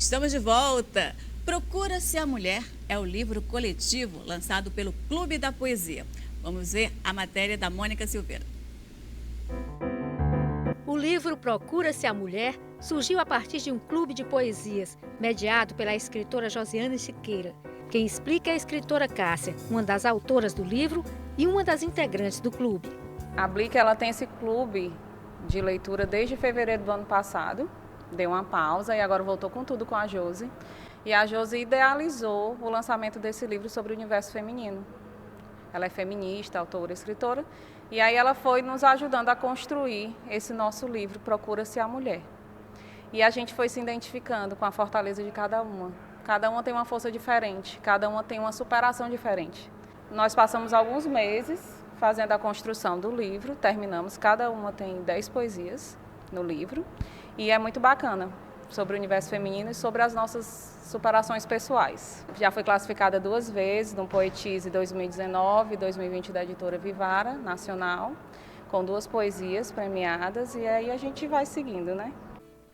Estamos de volta. Procura-se a Mulher é o livro coletivo lançado pelo Clube da Poesia. Vamos ver a matéria da Mônica Silveira. O livro Procura-se a Mulher surgiu a partir de um clube de poesias, mediado pela escritora Josiane Siqueira. Quem explica é a escritora Cássia, uma das autoras do livro e uma das integrantes do clube. A Blic, ela tem esse clube de leitura desde fevereiro do ano passado. Deu uma pausa e agora voltou com tudo com a Josi. E a Josi idealizou o lançamento desse livro sobre o universo feminino. Ela é feminista, autora, escritora. E aí ela foi nos ajudando a construir esse nosso livro, Procura-se a Mulher. E a gente foi se identificando com a fortaleza de cada uma. Cada uma tem uma força diferente, cada uma tem uma superação diferente. Nós passamos alguns meses fazendo a construção do livro, terminamos, cada uma tem 10 poesias no livro. E é muito bacana sobre o universo feminino e sobre as nossas superações pessoais. Já foi classificada 2 vezes no Poetise 2019 e 2020 da editora Vivara Nacional, com 2 poesias premiadas, e aí a gente vai seguindo, né?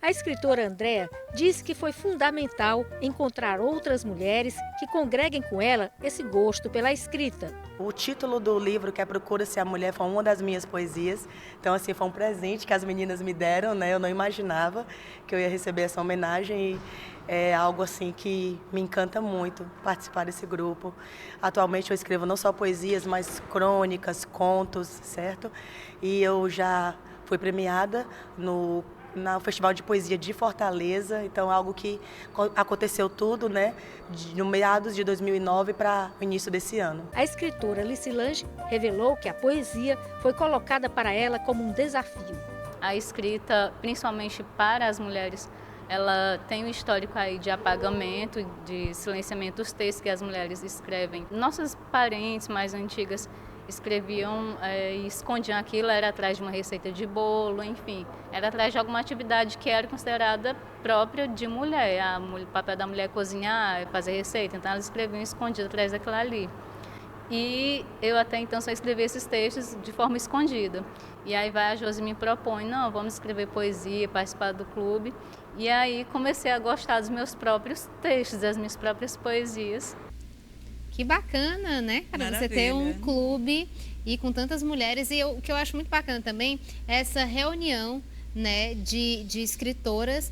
A escritora Andréa disse que foi fundamental encontrar outras mulheres que congreguem com ela esse gosto pela escrita. O título do livro, que é Procura-se a Mulher, foi uma das minhas poesias. Então, assim, foi um presente que as meninas me deram, né? Eu não imaginava que eu ia receber essa homenagem e é algo, assim, que me encanta muito participar desse grupo. Atualmente eu escrevo não só poesias, mas crônicas, contos, certo? E eu já fui premiada no Festival de Poesia de Fortaleza, então algo que aconteceu tudo, né, no meados de 2009 para o início desse ano. A escritora Licilânge revelou que a poesia foi colocada para ela como um desafio. A escrita, principalmente para as mulheres, ela tem um histórico aí de apagamento, de silenciamento dos textos que as mulheres escrevem. Nossas parentes mais antigas escreviam e escondiam aquilo, era atrás de uma receita de bolo, enfim, era atrás de alguma atividade que era considerada própria de mulher. O papel da mulher é cozinhar, fazer receita, então elas escreviam escondido atrás daquilo ali. E eu até então só escrevi esses textos de forma escondida. E aí a Josi me propõe, não, vamos escrever poesia, participar do clube. E aí comecei a gostar dos meus próprios textos, das minhas próprias poesias. Que bacana, né, cara? Maravilha. Você ter um clube e com tantas mulheres. E o que eu acho muito bacana também é essa reunião, né, de escritoras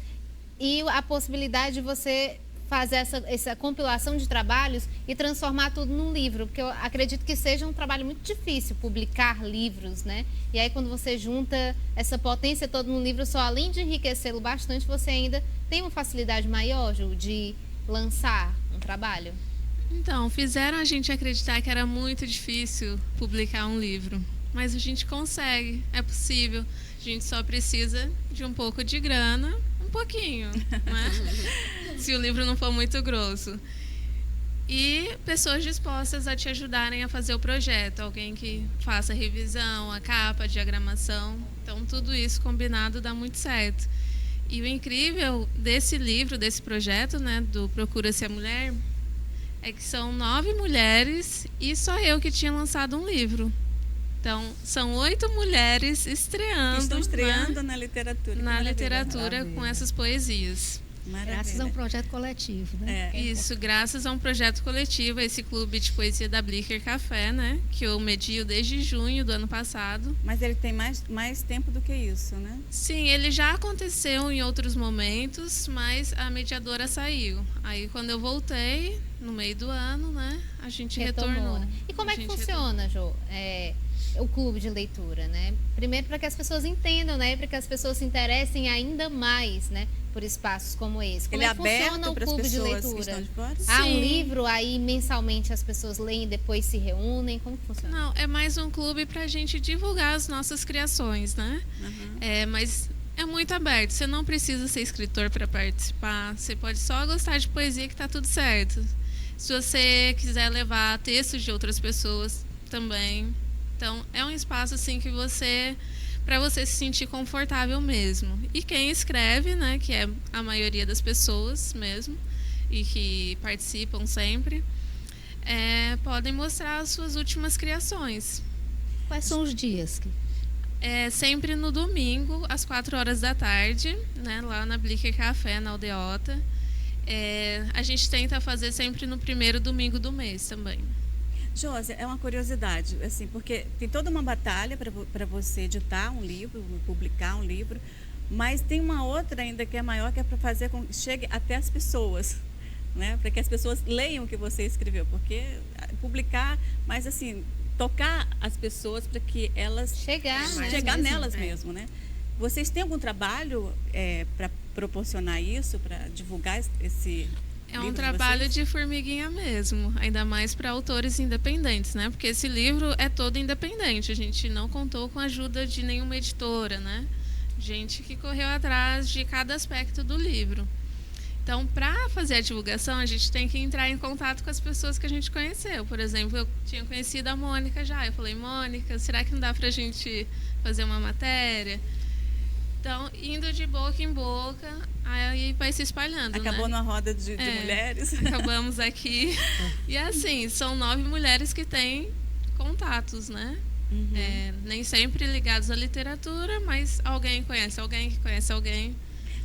e a possibilidade de você fazer essa compilação de trabalhos e transformar tudo num livro. Porque eu acredito que seja um trabalho muito difícil publicar livros, né? E aí quando você junta essa potência toda num livro só, além de enriquecê-lo bastante, você ainda tem uma facilidade maior, Ju, de lançar um trabalho. Então, fizeram a gente acreditar que era muito difícil publicar um livro, mas a gente consegue, é possível. A gente só precisa de um pouco de grana, um pouquinho, né? Se o livro não for muito grosso. E pessoas dispostas a te ajudarem a fazer o projeto, alguém que faça a revisão, a capa, a diagramação. Então, tudo isso combinado dá muito certo. E o incrível desse livro, desse projeto, né, do Procura-se a Mulher, é que são 9 mulheres e só eu que tinha lançado um livro. Então, são 8 mulheres estreando. Estão estreando na literatura. Na literatura com essas poesias. Maravilha. Graças a um projeto coletivo, né? Isso, graças a um projeto coletivo, esse clube de poesia da Blicker Café, né? Que eu medio desde junho do ano passado. Mas ele tem mais tempo do que isso, né? Sim, ele já aconteceu em outros momentos, mas a mediadora saiu. Aí quando eu voltei, no meio do ano, né? A gente retornou. Né? E como é que funciona, Jô? O clube de leitura, né? Primeiro para que as pessoas entendam, né? Para que as pessoas se interessem ainda mais, né? Por espaços como esse. Como ele é que funciona o clube de leitura? Há um livro, aí mensalmente as pessoas leem e depois se reúnem? Como que funciona? Não, é mais um clube para a gente divulgar as nossas criações, né? Uhum. Mas é muito aberto. Você não precisa ser escritor para participar. Você pode só gostar de poesia que está tudo certo. Se você quiser levar textos de outras pessoas também. Então, é um espaço assim que para você se sentir confortável mesmo. E quem escreve, né, que é a maioria das pessoas mesmo, e que participam sempre, podem mostrar as suas últimas criações. Quais são os dias? Sempre no domingo, às 4 horas da tarde, né, lá na Blicker Café, na Aldeota. A gente tenta fazer sempre no primeiro domingo do mês também. Josi, é uma curiosidade, assim, porque tem toda uma batalha para você editar um livro, publicar um livro, mas tem uma outra ainda que é maior, que é para fazer com que chegue até as pessoas, né? Para que as pessoas leiam o que você escreveu, porque publicar, mas assim, tocar as pessoas para que elas chegar nelas mesmo, né? Vocês têm algum trabalho para proporcionar isso, para divulgar esse É um trabalho de formiguinha mesmo, ainda mais para autores independentes, né? Porque esse livro é todo independente, a gente não contou com a ajuda de nenhuma editora, né? Gente que correu atrás de cada aspecto do livro. Então, para fazer a divulgação, a gente tem que entrar em contato com as pessoas que a gente conheceu. Por exemplo, eu tinha conhecido a Mônica já. Eu falei, Mônica, será que não dá para a gente fazer uma matéria? Então, indo de boca em boca, aí vai se espalhando. Acabou né? numa roda de mulheres. Acabamos aqui. E assim, são 9 mulheres que têm contatos, né? Uhum. Nem sempre ligados à literatura, mas alguém conhece alguém que conhece alguém.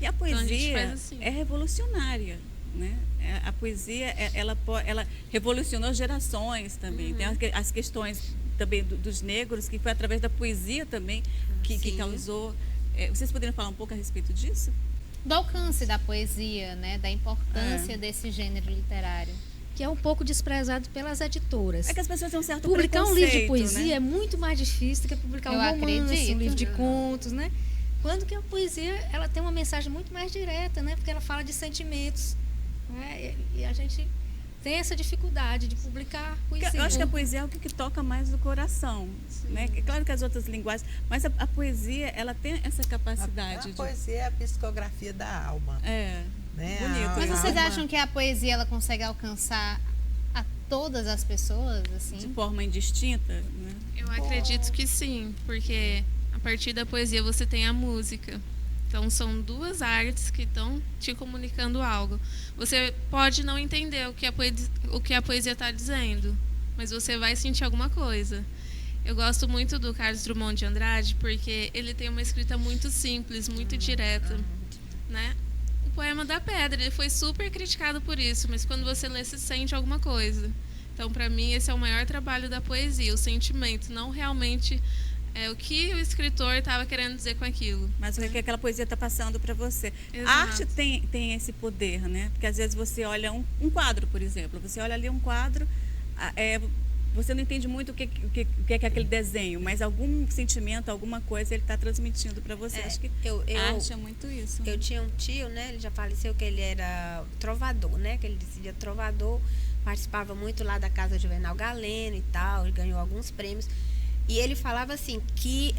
E a poesia então, assim. é revolucionária, né? A poesia, ela revolucionou gerações também. Tem as questões também dos negros, que foi através da poesia também que causou. Vocês poderiam falar um pouco a respeito disso? Do alcance da poesia, né? Da importância desse gênero literário. Que é um pouco desprezado pelas editoras. É que as pessoas têm um certo publicar um livro de poesia, né? É muito mais difícil do que publicar um romance, um livro de contos, né? Quando que a poesia, ela tem uma mensagem muito mais direta, né? Porque ela fala de sentimentos, né? E a gente tem essa dificuldade de publicar poesia. Eu acho que a poesia é algo que toca mais no coração, né? Claro que as outras linguagens, mas a poesia, ela tem essa capacidade. A poesia é a psicografia da alma. Né? Bonito. Mas vocês acham que a poesia, ela consegue alcançar a todas as pessoas, assim? De forma indistinta, né? Eu acredito que sim, porque a partir da poesia você tem a música. Então, são 2 artes que estão te comunicando algo. Você pode não entender o que a poesia está dizendo, mas você vai sentir alguma coisa. Eu gosto muito do Carlos Drummond de Andrade, porque ele tem uma escrita muito simples, muito direta, né? O Poema da Pedra, ele foi super criticado por isso, mas quando você lê, você sente alguma coisa. Então, para mim, esse é o maior trabalho da poesia, o sentimento, não realmente o que o escritor estava querendo dizer com aquilo. Mas o que aquela poesia está passando para você. Exato. A arte tem esse poder, né? Porque às vezes você olha um quadro, por exemplo. Você olha ali um quadro, você não entende muito o que é aquele desenho, mas algum sentimento, alguma coisa ele está transmitindo para você. Acho que a arte é muito isso. Eu tinha um tio, né? Ele já faleceu, que ele era trovador, né? Que ele decidia trovador, participava muito lá da Casa Juvenal Galeno e tal, ele ganhou alguns prêmios. E ele falava assim, que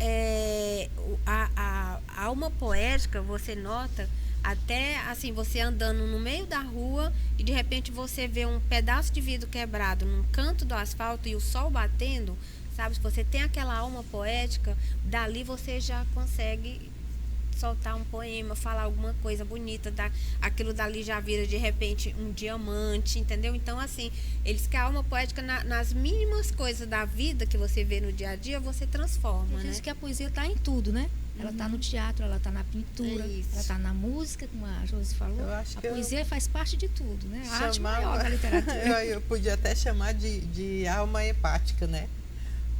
a alma poética, você nota, até assim, você andando no meio da rua e de repente você vê um pedaço de vidro quebrado num canto do asfalto e o sol batendo, sabe? Se você tem aquela alma poética, dali você já consegue soltar um poema, falar alguma coisa bonita, aquilo dali já vira de repente um diamante, entendeu? Então, assim, eles que a alma poética nas mínimas coisas da vida que você vê no dia a dia, você transforma, né? Diz que a poesia está em tudo, né? Ela está no teatro, ela está na pintura, ela está na música, como a Josi falou. A poesia faz parte de tudo, né? A arte maior da literatura. Eu podia até chamar de alma empática, né?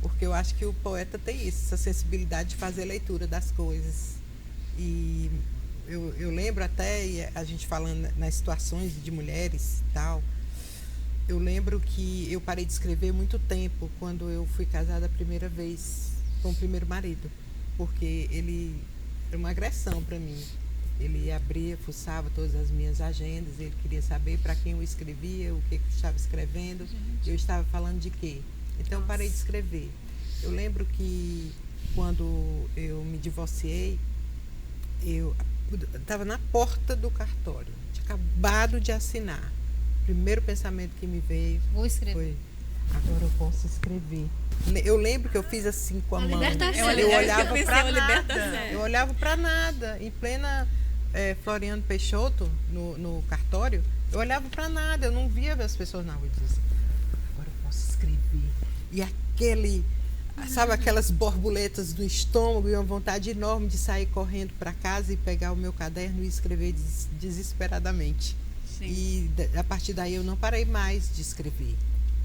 Porque eu acho que o poeta tem isso, essa sensibilidade de fazer leitura das coisas. E eu lembro até, a gente falando nas situações de mulheres e tal, eu lembro que eu parei de escrever muito tempo quando eu fui casada a primeira vez com o primeiro marido, porque ele era uma agressão para mim. Ele abria, fuçava todas as minhas agendas, ele queria saber para quem eu escrevia, o que eu estava escrevendo, eu estava falando de quê. Então, eu parei de escrever. Eu lembro que quando eu me divorciei, eu estava na porta do cartório, tinha acabado de assinar. O primeiro pensamento que me veio foi: agora eu posso escrever. Eu lembro que eu fiz assim com a mão. Eu olhava para nada. Eu olhava para nada. Em plena Floriano Peixoto, no cartório, eu olhava para nada. Eu não via as pessoas na rua e dizia assim: agora eu posso escrever. E aquele... Sabe aquelas borboletas do estômago e uma vontade enorme de sair correndo para casa e pegar o meu caderno e escrever desesperadamente. Sim. E a partir daí eu não parei mais de escrever.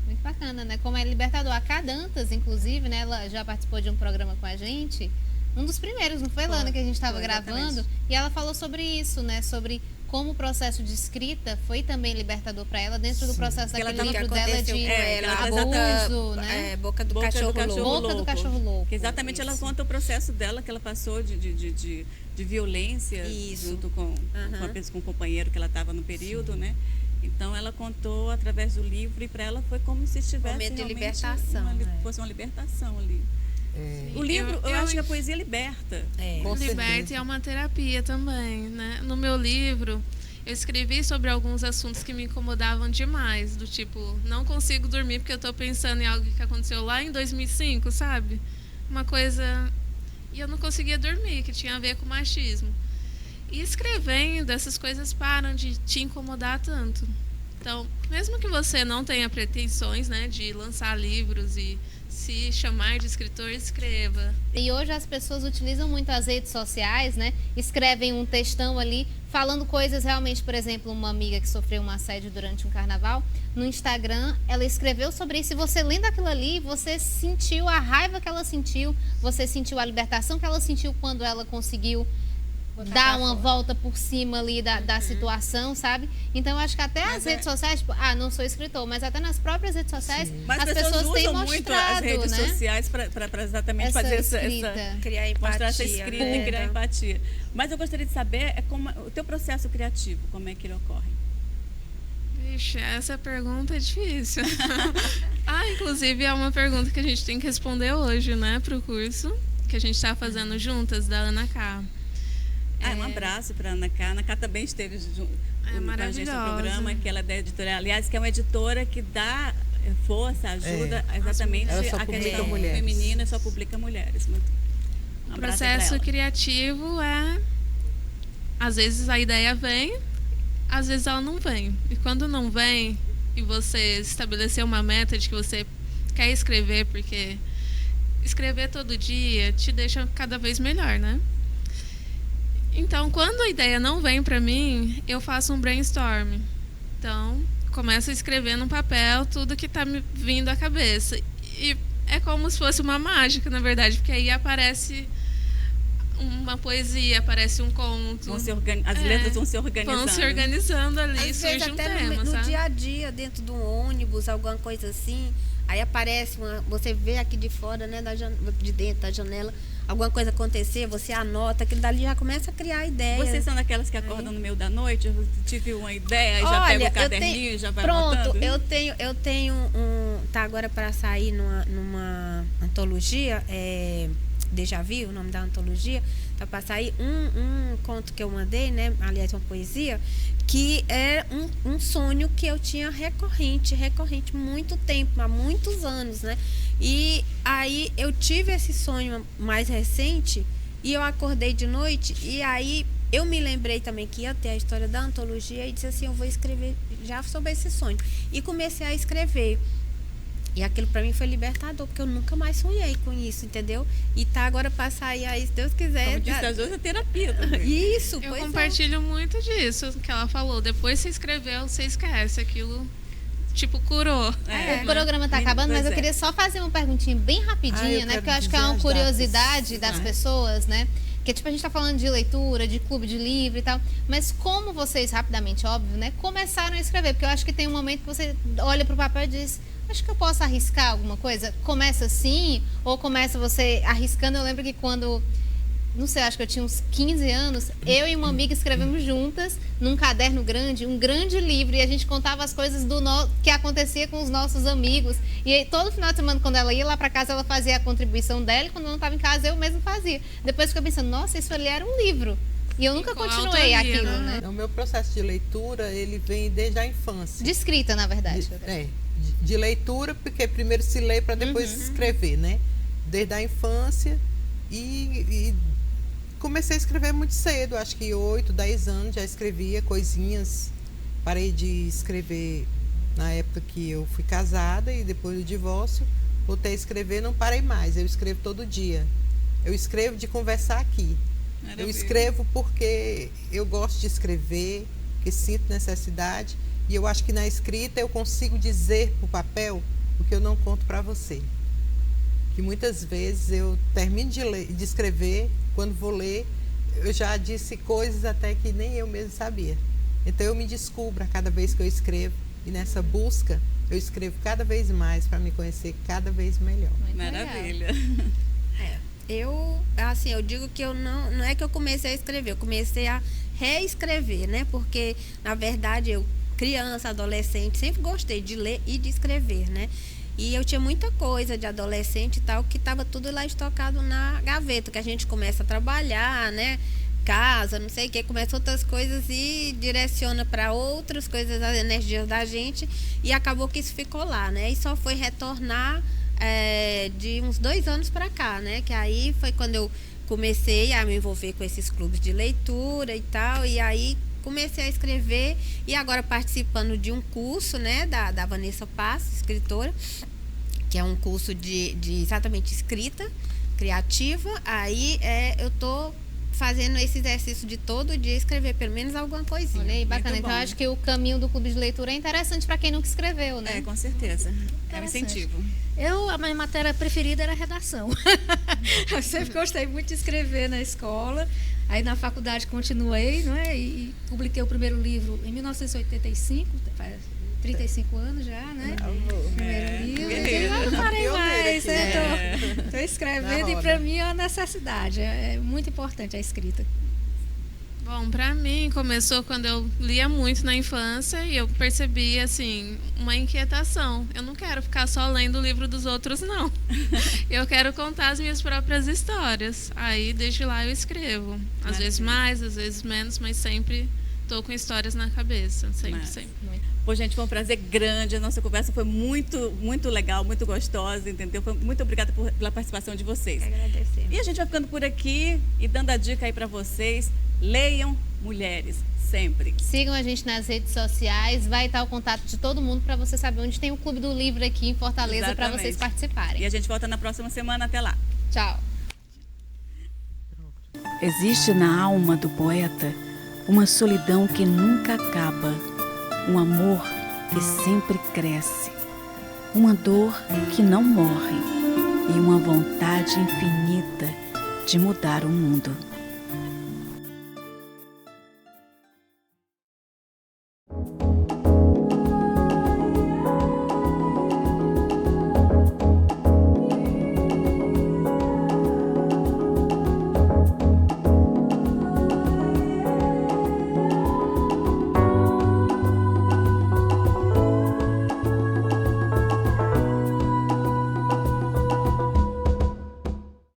Muito bacana, né? Como é libertador. A Cadantas, inclusive, né? Ela já participou de um programa com a gente. Um dos primeiros, não foi, Lana, que a gente estava gravando? E ela falou sobre isso, né? Sobre como o processo de escrita foi também libertador para ela, dentro do processo daquele livro dela de abuso, né? Boca do Cachorro Louco. Que exatamente ela conta o processo dela, que ela passou de violência junto com o companheiro que ela estava no período, né? Então ela contou através do livro e para ela foi como se estivesse momento de libertação, fosse uma libertação ali. O livro, eu acho que a poesia liberta. Liberta e é uma terapia também, né? No meu livro, eu escrevi sobre alguns assuntos que me incomodavam demais, do tipo, não consigo dormir porque eu estou pensando em algo que aconteceu lá em 2005, sabe? Uma coisa... E eu não conseguia dormir, que tinha a ver com machismo. E escrevendo, essas coisas param de te incomodar tanto. Então, mesmo que você não tenha pretensões, né, de lançar livros e se chamar de escritor, escreva. E hoje as pessoas utilizam muito as redes sociais, né? Escrevem um textão ali, falando coisas realmente, por exemplo, uma amiga que sofreu um assédio durante um carnaval, no Instagram, ela escreveu sobre isso e você lendo aquilo ali, você sentiu a raiva que ela sentiu, você sentiu a libertação que ela sentiu quando ela conseguiu dar uma volta por cima ali da situação, sabe? Então, eu acho que até as redes sociais, tipo, não sou escritor, mas até nas próprias redes sociais, as pessoas têm mostrado, muito as redes sociais para exatamente fazer essa criar empatia, mostrar essa escrita e criar empatia. Mas eu gostaria de saber como o teu processo criativo, como é que ele ocorre? Vixe, essa pergunta é difícil. Inclusive é uma pergunta que a gente tem que responder hoje, né, para o curso que a gente está fazendo juntas, da Ana K. Um abraço para a Ana K. A Ana K também esteve junto com a gente no programa, que ela é da editora, aliás, que é uma editora que dá força, ajuda exatamente a questão feminina, só publica mulheres. O processo criativo às vezes a ideia vem, às vezes ela não vem. E quando não vem, e você estabeleceu uma meta de que você quer escrever, porque escrever todo dia te deixa cada vez melhor, né? Então, quando a ideia não vem para mim, eu faço um brainstorm. Então, começo a escrever no papel tudo que está me vindo à cabeça. E é como se fosse uma mágica, na verdade, porque aí aparece uma poesia, aparece um conto. As letras vão se organizando. Vão se organizando ali, às surge vezes, um até tema, no dia a dia, dentro de um ônibus, alguma coisa assim, aí aparece você vê aqui de fora, né, de dentro da janela, alguma coisa acontecer, você anota, aquilo dali já começa a criar ideia. Vocês são daquelas que acordam no meio da noite? Eu tive uma ideia e já pega o caderninho e já vai anotando? Pronto, eu tenho tá agora para sair numa antologia, Déjà Vu, o nome da antologia, tá para sair um conto que eu mandei, né, aliás, uma poesia, que é um sonho que eu tinha recorrente, muito tempo, há muitos anos, né? E aí eu tive esse sonho mais recente e eu acordei de noite e aí eu me lembrei também que ia ter a história da antologia e disse assim, eu vou escrever já sobre esse sonho. E comecei a escrever. E aquilo para mim foi libertador, porque eu nunca mais sonhei com isso, entendeu? E tá agora para sair aí, se Deus quiser. Como disse, às vezes é terapia também. Isso, eu compartilho muito disso que ela falou. Depois você escreveu, você esquece aquilo. Tipo, curou. O programa tá acabando, mas eu queria só fazer uma perguntinha bem rapidinha, né? Porque eu acho que é uma curiosidade das pessoas, né? Porque, tipo, a gente tá falando de leitura, de clube de livro e tal. Mas como vocês, rapidamente, óbvio, né? Começaram a escrever? Porque eu acho que tem um momento que você olha pro papel e diz... Acho que eu posso arriscar alguma coisa? Começa assim? Ou começa você arriscando? Eu lembro que quando... Não sei, acho que eu tinha uns 15 anos. Eu e uma amiga escrevemos juntas num caderno grande, um grande livro. E a gente contava as coisas que acontecia com os nossos amigos. E aí, todo final de semana, quando ela ia lá para casa, ela fazia a contribuição dela. E quando não estava em casa, eu mesma fazia. Depois fiquei pensando, nossa, isso ali era um livro. E eu nunca continuei aquilo, né? O meu processo de leitura, ele vem desde a infância. De escrita, na verdade. De leitura, porque primeiro se lê para depois escrever, né? Desde a infância e comecei a escrever muito cedo, acho que 8, 10 anos já escrevia coisinhas. Parei de escrever na época que eu fui casada e depois do divórcio voltei a escrever, não parei mais. Eu escrevo todo dia. Eu escrevo de conversar aqui. Eu escrevo porque eu gosto de escrever, porque sinto necessidade, e eu acho que na escrita eu consigo dizer para o papel o que eu não conto para você. Que muitas vezes eu termino de escrever, quando vou ler, eu já disse coisas até que nem eu mesmo sabia. Então eu me descubro a cada vez que eu escrevo, e nessa busca eu escrevo cada vez mais para me conhecer cada vez melhor. Muito maravilha. Eu digo que eu não é que eu comecei a escrever, eu comecei a reescrever, né? Porque, na verdade, eu, criança, adolescente, sempre gostei de ler e de escrever, né? E eu tinha muita coisa de adolescente e tal, que estava tudo lá estocado na gaveta, que a gente começa a trabalhar, né? Casa, não sei o que, começa outras coisas e direciona para outras coisas, as energias da gente, e acabou que isso ficou lá, né? E só foi retornar de uns 2 anos para cá, né? Que aí foi quando eu comecei a me envolver com esses clubes de leitura e tal, e aí comecei a escrever, e agora participando de um curso, né, da Vanessa Passos, escritora, que é um curso de exatamente escrita criativa. Aí eu tô fazendo esse exercício de todo dia escrever pelo menos alguma coisinha. Olha aí, bacana. Muito Então, bom. acho que o caminho do clube de leitura é interessante para quem nunca escreveu, né? Com certeza. É um incentivo. A minha matéria preferida era redação. Eu sempre gostei muito de escrever na escola. Aí na faculdade continuei, não é? E publiquei o primeiro livro em 1985, faz 35 anos já, né? Primeiro livro. Eu não parei mais. Estou escrevendo e para mim é uma necessidade. É muito importante a escrita. Bom, para mim começou quando eu lia muito na infância e eu percebi, assim, uma inquietação. Eu não quero ficar só lendo o livro dos outros, não. Eu quero contar as minhas próprias histórias. Aí, desde lá, eu escrevo. Às vezes mais, às vezes menos, mas sempre estou com histórias na cabeça. Sempre. Pô, gente, foi um prazer grande. A nossa conversa foi muito, muito legal, muito gostosa, entendeu? Muito obrigada pela participação de vocês. Agradecer. E a gente vai ficando por aqui e dando a dica aí para vocês. Leiam mulheres, sempre. Sigam a gente nas redes sociais, vai estar o contato de todo mundo para você saber onde tem o Clube do Livro aqui em Fortaleza para vocês participarem. E a gente volta na próxima semana. Até lá. Tchau. Existe na alma do poeta uma solidão que nunca acaba, um amor que sempre cresce, uma dor que não morre e uma vontade infinita de mudar o mundo.